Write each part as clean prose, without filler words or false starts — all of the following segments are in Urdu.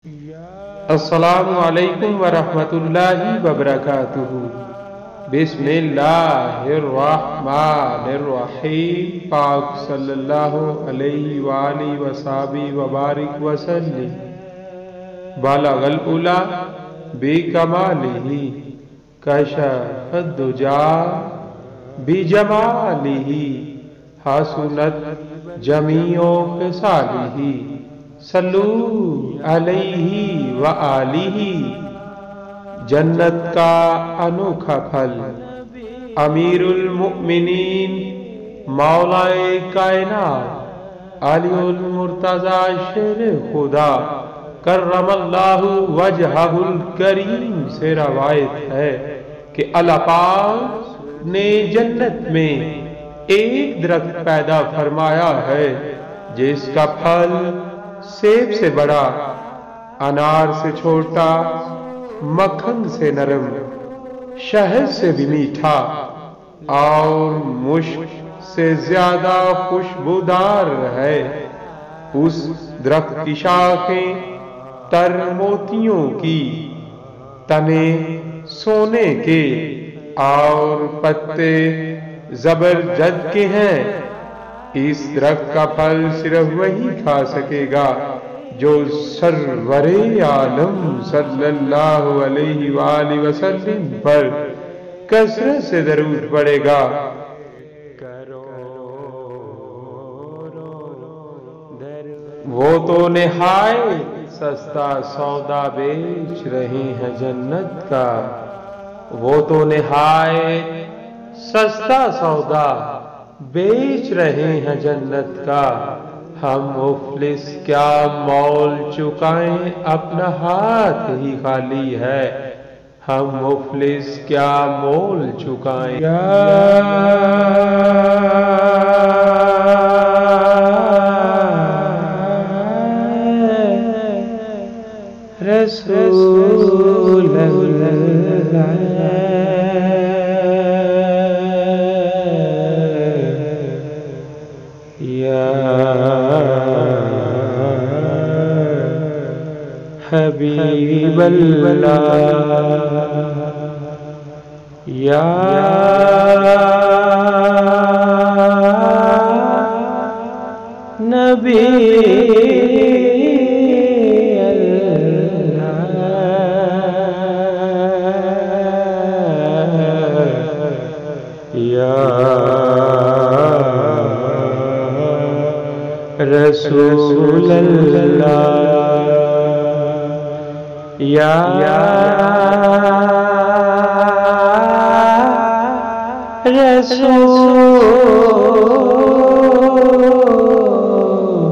السلام علیکم ورحمۃ اللہ وبرکاتہ۔ بسم اللہ الرحمن الرحیم۔ پاک صلی اللہ علیہ وآلہ وصحبہ وبارک وسلم۔ بلغ العلا بکمالہ کشف الدجا بجمالہ حسنت جمیع خصالہ۔ صلو علیہ وآلہ۔ جنت کا انوکھا پھل، امیر المؤمنین مولا کائنات علی المرتضی شیر خدا کرم اللہ وجہہ الکریم سے روایت ہے کہ اللہ پاک نے جنت میں ایک درخت پیدا فرمایا ہے جس کا پھل سیب سے بڑا، انار سے چھوٹا، مکھن سے نرم، شہد سے بھی میٹھا اور مشک سے زیادہ خوشبودار ہے۔ اس درخت کی شاخیں تر موتیوں کی، تنے سونے کے اور پتے زبرجد کے ہیں۔ اس درخت کا پھل صرف وہی کھا سکے گا جو سرور عالم صلی اللہ علیہ وآلہ وسلم پر کثرت سے درود پڑے گا۔ وہ تو نہایت سستا سودا بیچ رہے ہیں جنت کا، وہ تو نہایت سستا سودا بیچ رہے ہیں جنت کا۔ ہم مفلس کیا مول چکائیں، اپنا ہاتھ ہی خالی ہے۔ ہم مفلس کیا مول چکائیں۔ رسول اللہ حبیب اللہ، یا نبی اللہ، یا رسول اللہ، یا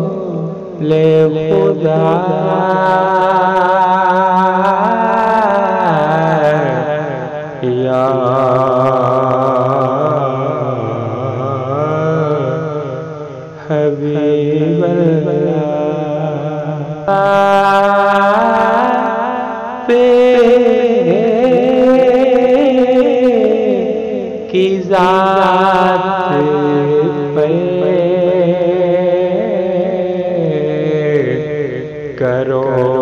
رسول خدا، یا حبیب اللہ، کی ذات پہ کرو